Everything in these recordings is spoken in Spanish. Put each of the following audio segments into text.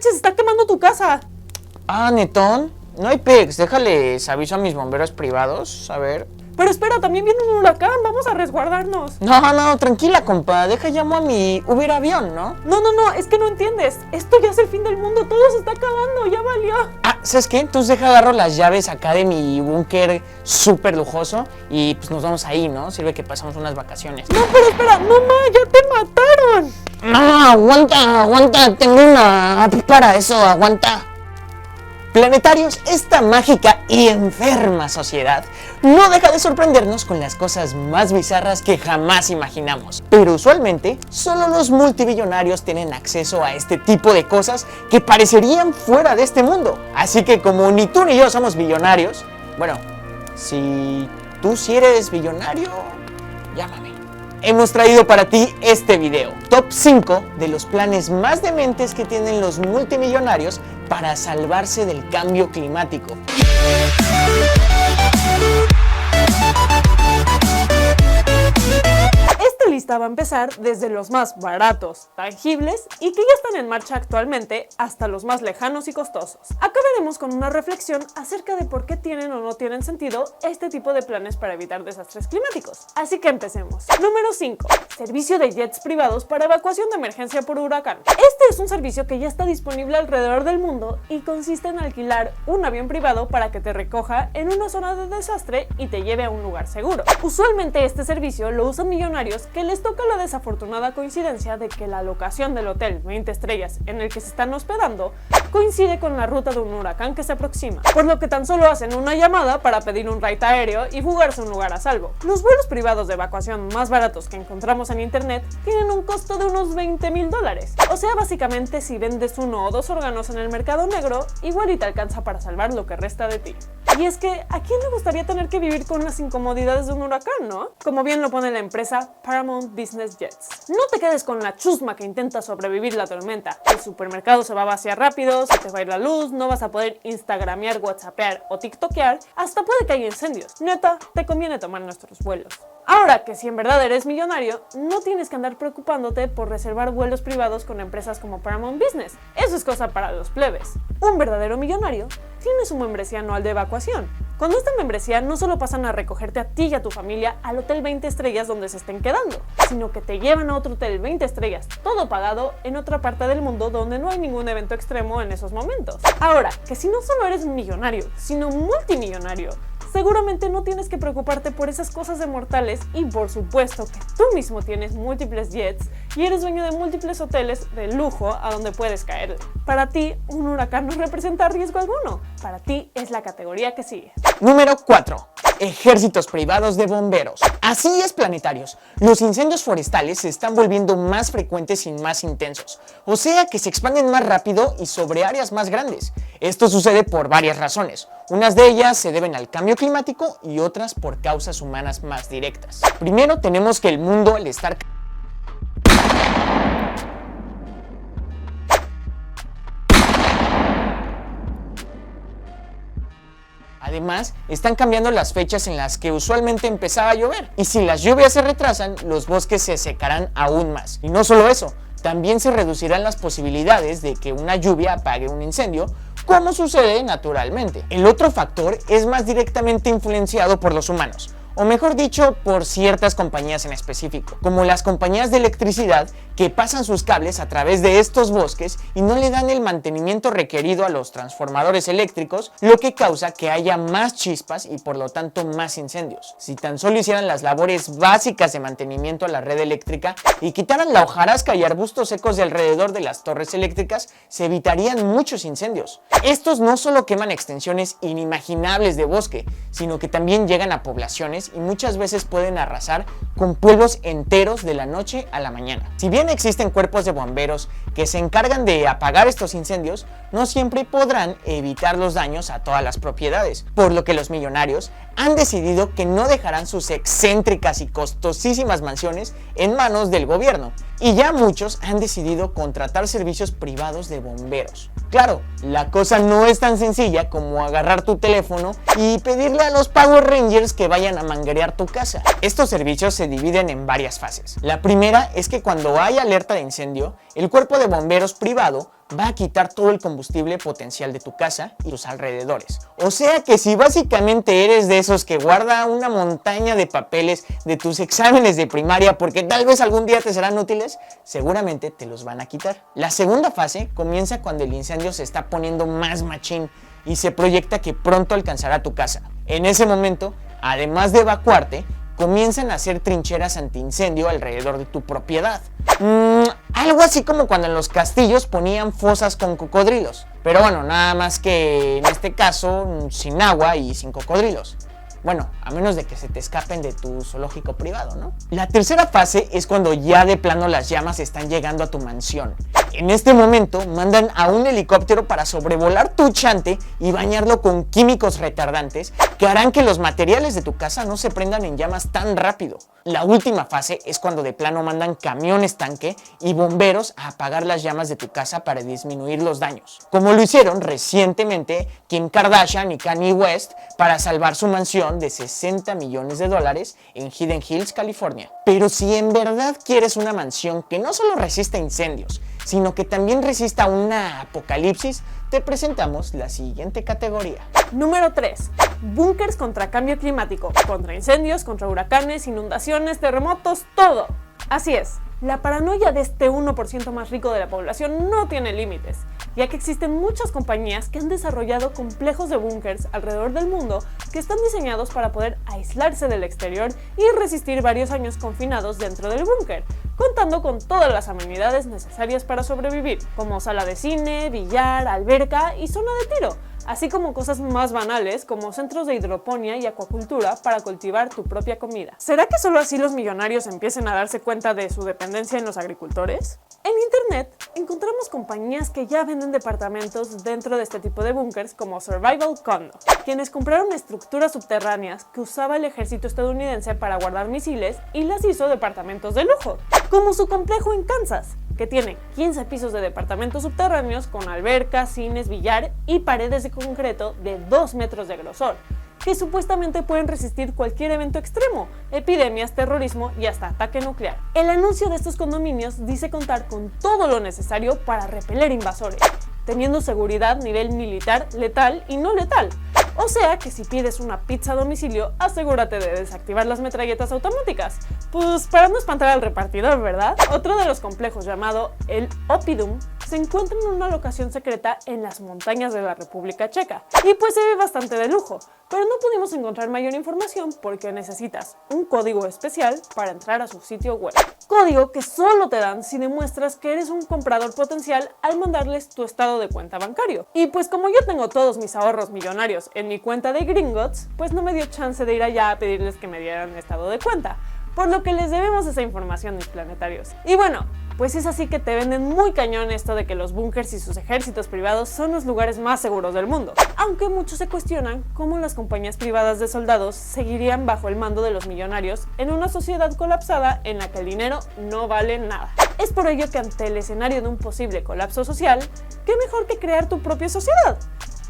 manches, está quemando tu casa. Ah, ¿netón? No hay pics, déjales aviso a mis bomberos privados, a ver. Pero espera, también viene un huracán, vamos a resguardarnos. No, tranquila, compa, llamo a mi Uber avión, ¿no? No, es que no entiendes. Esto ya es el fin del mundo, todo se está acabando, ya valió. Ah, ¿sabes qué? Entonces deja agarro las llaves acá de mi búnker súper lujoso y pues nos vamos ahí, ¿no? Sirve que pasamos unas vacaciones. No, pero espera, no, ya te mataron. No, aguanta, tengo una app para eso, aguanta. Planetarios, esta mágica y enferma sociedad no deja de sorprendernos con las cosas más bizarras que jamás imaginamos. Pero usualmente, solo los multimillonarios tienen acceso a este tipo de cosas que parecerían fuera de este mundo. Así que como ni tú ni yo somos billonarios, bueno, si tú sí eres billonario, llámame. Hemos traído para ti este video, Top 5 de los planes más dementes que tienen los multimillonarios para salvarse del cambio climático. Esta lista va a empezar desde los más baratos, tangibles y que ya están en marcha actualmente hasta los más lejanos y costosos. Acabaremos con una reflexión acerca de por qué tienen o no tienen sentido este tipo de planes para evitar desastres climáticos. Así que empecemos. Número 5. Servicio de jets privados para evacuación de emergencia por huracán. Este es un servicio que ya está disponible alrededor del mundo y consiste en alquilar un avión privado para que te recoja en una zona de desastre y te lleve a un lugar seguro. Usualmente este servicio lo usan millonarios que les toca la desafortunada coincidencia de que la locación del hotel 20 estrellas en el que se están hospedando coincide con la ruta de un huracán que se aproxima, por lo que tan solo hacen una llamada para pedir un ride aéreo y fugarse a un lugar a salvo. Los vuelos privados de evacuación más baratos que encontramos en internet tienen un costo de unos $20,000. O sea, básicamente si vendes 1 o 2 órganos en el mercado negro, igual y te alcanza para salvar lo que resta de ti. Y es que, ¿a quién le gustaría tener que vivir con las incomodidades de un huracán, no? Como bien lo pone la empresa Paramount Business Jets. No te quedes con la chusma que intenta sobrevivir la tormenta. El supermercado se va a vaciar rápido, se te va a ir la luz, no vas a poder instagramear, whatsappear o tiktokear, hasta puede que haya incendios. Neta, te conviene tomar nuestros vuelos. Ahora que si en verdad eres millonario, no tienes que andar preocupándote por reservar vuelos privados con empresas como Paramount Business. Eso es cosa para los plebes. Un verdadero millonario tiene su membresía anual de evacuación. Con esta membresía no solo pasan a recogerte a ti y a tu familia al hotel 20 estrellas donde se estén quedando, sino que te llevan a otro hotel 20 estrellas, todo pagado en otra parte del mundo donde no hay ningún evento extremo en esos momentos. Ahora, que si no solo eres millonario, sino multimillonario, seguramente no tienes que preocuparte por esas cosas de mortales y por supuesto que tú mismo tienes múltiples jets y eres dueño de múltiples hoteles de lujo a donde puedes caer. Para ti, un huracán no representa riesgo alguno. Para ti es la categoría que sigue. Número 4. Ejércitos privados de bomberos. Así es, planetarios. Los incendios forestales se están volviendo más frecuentes y más intensos. O sea que se expanden más rápido y sobre áreas más grandes. Esto sucede por varias razones. Unas de ellas se deben al cambio climático y otras por causas humanas más directas. Primero tenemos que el mundo, al estar Además, están cambiando las fechas en las que usualmente empezaba a llover. Y si las lluvias se retrasan, los bosques se secarán aún más. Y no solo eso, también se reducirán las posibilidades de que una lluvia apague un incendio, como sucede naturalmente. El otro factor es más directamente influenciado por los humanos, o mejor dicho, por ciertas compañías en específico, como las compañías de electricidad que pasan sus cables a través de estos bosques y no le dan el mantenimiento requerido a los transformadores eléctricos, lo que causa que haya más chispas y por lo tanto más incendios. Si tan solo hicieran las labores básicas de mantenimiento a la red eléctrica y quitaran la hojarasca y arbustos secos de alrededor de las torres eléctricas, se evitarían muchos incendios. Estos no solo queman extensiones inimaginables de bosque, sino que también llegan a poblaciones y muchas veces pueden arrasar con pueblos enteros de la noche a la mañana. Si bien existen cuerpos de bomberos que se encargan de apagar estos incendios, no siempre podrán evitar los daños a todas las propiedades, por lo que los millonarios han decidido que no dejarán sus excéntricas y costosísimas mansiones en manos del gobierno, y ya muchos han decidido contratar servicios privados de bomberos. Claro, la cosa no es tan sencilla como agarrar tu teléfono y pedirle a los Power Rangers que vayan a manguerear tu casa. Estos servicios se dividen en varias fases. La primera es que cuando hay alerta de incendio, el cuerpo de bomberos privado va a quitar todo el combustible potencial de tu casa y tus alrededores. O sea que si básicamente eres de esos que guarda una montaña de papeles de tus exámenes de primaria porque tal vez algún día te serán útiles, seguramente te los van a quitar. La segunda fase comienza cuando el incendio se está poniendo más machín y se proyecta que pronto alcanzará tu casa. En ese momento, además de evacuarte, comienzan a hacer trincheras antiincendio alrededor de tu propiedad. Algo así como cuando en los castillos ponían fosas con cocodrilos. Pero bueno, nada más que en este caso sin agua y sin cocodrilos. Bueno, a menos de que se te escapen de tu zoológico privado, ¿no? La tercera fase es cuando ya de plano las llamas están llegando a tu mansión. En este momento mandan a un helicóptero para sobrevolar tu chante y bañarlo con químicos retardantes que harán que los materiales de tu casa no se prendan en llamas tan rápido. La última fase es cuando de plano mandan camiones tanque y bomberos a apagar las llamas de tu casa para disminuir los daños, como lo hicieron recientemente Kim Kardashian y Kanye West para salvar su mansión de $60 millones en Hidden Hills, California. Pero si en verdad quieres una mansión que no solo resista incendios, sino que también resista una apocalipsis, te presentamos la siguiente categoría. Número 3. Búnkers contra cambio climático, contra incendios, contra huracanes, inundaciones, terremotos, todo. Así es, la paranoia de este 1% más rico de la población no tiene límites, ya que existen muchas compañías que han desarrollado complejos de búnkers alrededor del mundo que están diseñados para poder aislarse del exterior y resistir varios años confinados dentro del búnker, contando con todas las amenidades necesarias para sobrevivir, como sala de cine, billar, alberca y zona de tiro, así como cosas más banales como centros de hidroponía y acuacultura para cultivar tu propia comida. ¿Será que solo así los millonarios empiecen a darse cuenta de su dependencia en los agricultores? En internet encontramos compañías que ya venden departamentos dentro de este tipo de búnkers como Survival Condo, quienes compraron estructuras subterráneas que usaba el ejército estadounidense para guardar misiles y las hizo departamentos de lujo, como su complejo en Kansas, que tiene 15 pisos de departamentos subterráneos con albercas, cines, billar y paredes de concreto de 2 metros de grosor, que supuestamente pueden resistir cualquier evento extremo, epidemias, terrorismo y hasta ataque nuclear. El anuncio de estos condominios dice contar con todo lo necesario para repeler invasores, teniendo seguridad nivel militar, letal y no letal. O sea que si pides una pizza a domicilio, asegúrate de desactivar las metralletas automáticas. Pues para no espantar al repartidor, ¿verdad? Otro de los complejos llamado el Oppidum se encuentra en una locación secreta en las montañas de la República Checa. Y pues se ve bastante de lujo, pero no pudimos encontrar mayor información porque necesitas un código especial para entrar a su sitio web. Código que solo te dan si demuestras que eres un comprador potencial al mandarles tu estado de cuenta bancario. Y pues como yo tengo todos mis ahorros millonarios en mi cuenta de Gringotts, pues no me dio chance de ir allá a pedirles que me dieran estado de cuenta, por lo que les debemos esa información, mis planetarios. Y bueno, pues es así que te venden muy cañón esto de que los búnkers y sus ejércitos privados son los lugares más seguros del mundo, aunque muchos se cuestionan cómo las compañías privadas de soldados seguirían bajo el mando de los millonarios en una sociedad colapsada en la que el dinero no vale nada. Es por ello que ante el escenario de un posible colapso social, ¿qué mejor que crear tu propia sociedad?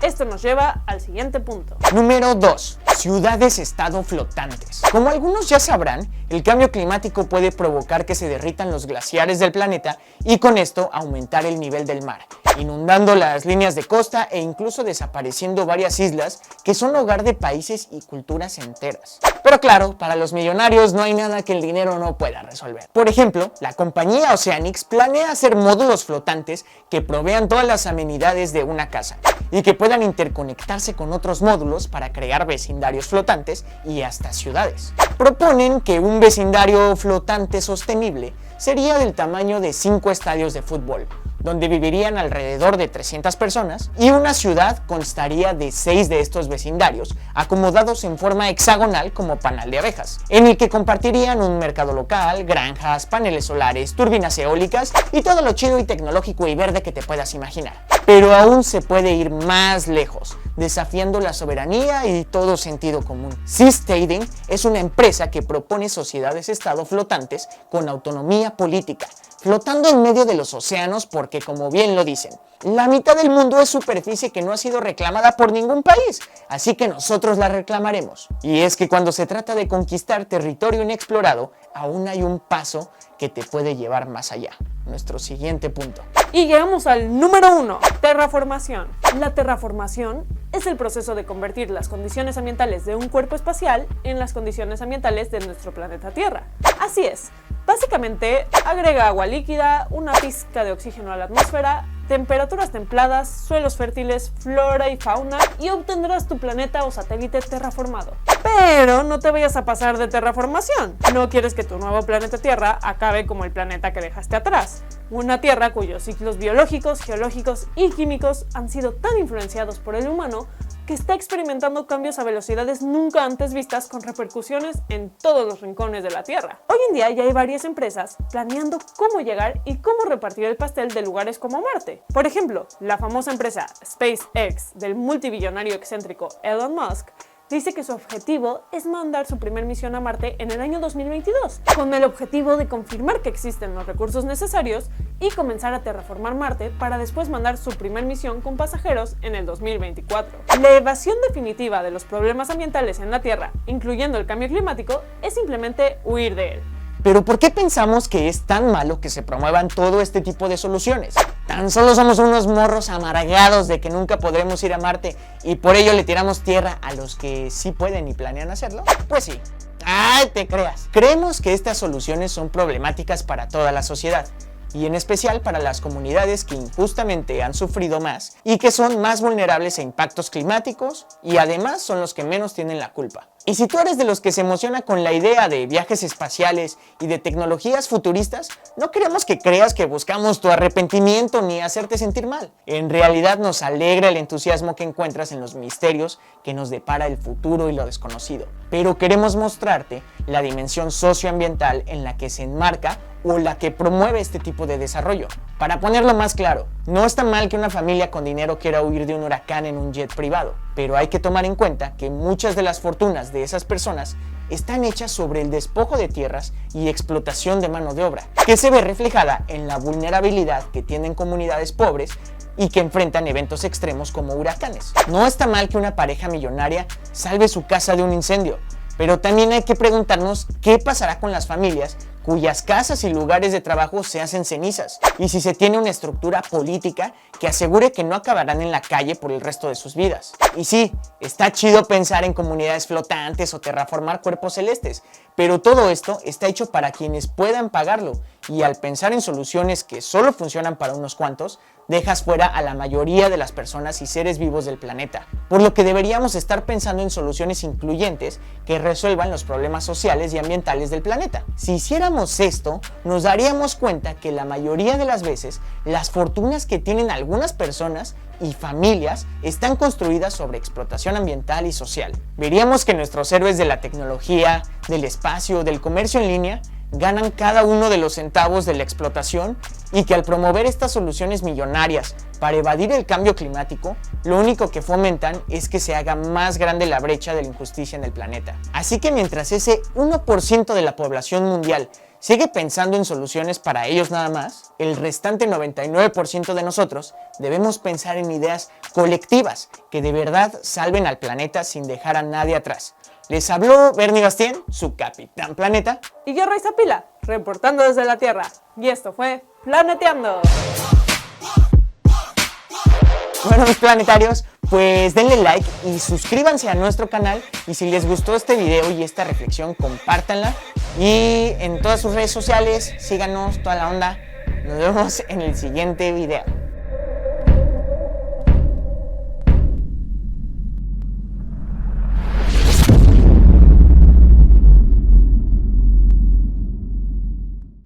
Esto nos lleva al siguiente punto. Número 2. Ciudades-estado flotantes. Como algunos ya sabrán, el cambio climático puede provocar que se derritan los glaciares del planeta y con esto aumentar el nivel del mar, inundando las líneas de costa e incluso desapareciendo varias islas que son hogar de países y culturas enteras. Pero claro, para los millonarios no hay nada que el dinero no pueda resolver. Por ejemplo, la compañía Oceanics planea hacer módulos flotantes que provean todas las amenidades de una casa y que puedan interconectarse con otros módulos para crear vecindarios flotantes y hasta ciudades. Proponen que un vecindario flotante sostenible sería del tamaño de 5 estadios de fútbol, donde vivirían alrededor de 300 personas, y una ciudad constaría de 6 de estos vecindarios, acomodados en forma hexagonal como panal de abejas, en el que compartirían un mercado local, granjas, paneles solares, turbinas eólicas y todo lo chido y tecnológico y verde que te puedas imaginar. Pero aún se puede ir más lejos, desafiando la soberanía y todo sentido común. Seasteading es una empresa que propone sociedades-estado flotantes con autonomía política, flotando en medio de los océanos porque, como bien lo dicen, la mitad del mundo es superficie que no ha sido reclamada por ningún país, así que nosotros la reclamaremos. Y es que cuando se trata de conquistar territorio inexplorado, aún hay un paso que te puede llevar más allá. Nuestro siguiente punto. Y llegamos al número 1, terraformación. La terraformación es el proceso de convertir las condiciones ambientales de un cuerpo espacial en las condiciones ambientales de nuestro planeta Tierra. Así es, básicamente agrega agua líquida, una pizca de oxígeno a la atmósfera, temperaturas templadas, suelos fértiles, flora y fauna y obtendrás tu planeta o satélite terraformado. Pero no te vayas a pasar de terraformación. No quieres que tu nuevo planeta Tierra acabe como el planeta que dejaste atrás. Una Tierra cuyos ciclos biológicos, geológicos y químicos han sido tan influenciados por el humano que está experimentando cambios a velocidades nunca antes vistas con repercusiones en todos los rincones de la Tierra. Hoy en día ya hay varias empresas planeando cómo llegar y cómo repartir el pastel de lugares como Marte. Por ejemplo, la famosa empresa SpaceX del multibillonario excéntrico Elon Musk dice que su objetivo es mandar su primer misión a Marte en el año 2022, con el objetivo de confirmar que existen los recursos necesarios y comenzar a terraformar Marte para después mandar su primer misión con pasajeros en el 2024. La evasión definitiva de los problemas ambientales en la Tierra, incluyendo el cambio climático, es simplemente huir de él. Pero ¿por qué pensamos que es tan malo que se promuevan todo este tipo de soluciones? ¿Tan solo somos unos morros amargados de que nunca podremos ir a Marte y por ello le tiramos tierra a los que sí pueden y planean hacerlo? Pues sí. ¡Ay, te creas! Creemos que estas soluciones son problemáticas para toda la sociedad, y en especial para las comunidades que injustamente han sufrido más y que son más vulnerables a impactos climáticos y además son los que menos tienen la culpa. Y si tú eres de los que se emociona con la idea de viajes espaciales y de tecnologías futuristas, no queremos que creas que buscamos tu arrepentimiento ni hacerte sentir mal. En realidad nos alegra el entusiasmo que encuentras en los misterios que nos depara el futuro y lo desconocido. Pero queremos mostrarte la dimensión socioambiental en la que se enmarca o la que promueve este tipo de desarrollo. Para ponerlo más claro, no está mal que una familia con dinero quiera huir de un huracán en un jet privado, pero hay que tomar en cuenta que muchas de las fortunas de esas personas están hechas sobre el despojo de tierras y explotación de mano de obra, que se ve reflejada en la vulnerabilidad que tienen comunidades pobres y que enfrentan eventos extremos como huracanes. No está mal que una pareja millonaria salve su casa de un incendio, pero también hay que preguntarnos qué pasará con las familias cuyas casas y lugares de trabajo se hacen cenizas, y si se tiene una estructura política que asegure que no acabarán en la calle por el resto de sus vidas. Y sí, está chido pensar en comunidades flotantes o terraformar cuerpos celestes, pero todo esto está hecho para quienes puedan pagarlo, y al pensar en soluciones que solo funcionan para unos cuantos, dejas fuera a la mayoría de las personas y seres vivos del planeta, por lo que deberíamos estar pensando en soluciones incluyentes que resuelvan los problemas sociales y ambientales del planeta. Si hiciéramos esto, nos daríamos cuenta que la mayoría de las veces, las fortunas que tienen algunas personas y familias están construidas sobre explotación ambiental y social. Veríamos que nuestros héroes de la tecnología, del espacio, del comercio en línea, ganan cada uno de los centavos de la explotación y que al promover estas soluciones millonarias para evadir el cambio climático, lo único que fomentan es que se haga más grande la brecha de la injusticia en el planeta. Así que mientras ese 1% de la población mundial sigue pensando en soluciones para ellos nada más, el restante 99% de nosotros debemos pensar en ideas colectivas que de verdad salven al planeta sin dejar a nadie atrás. Les habló Bernie Bastien, su Capitán Planeta. Y yo, Raiza Pila, reportando desde la Tierra. Y esto fue Planeteando. Bueno, mis planetarios, pues denle like y suscríbanse a nuestro canal. Y si les gustó este video y esta reflexión, compártanla. Y en todas sus redes sociales, síganos, toda la onda. Nos vemos en el siguiente video.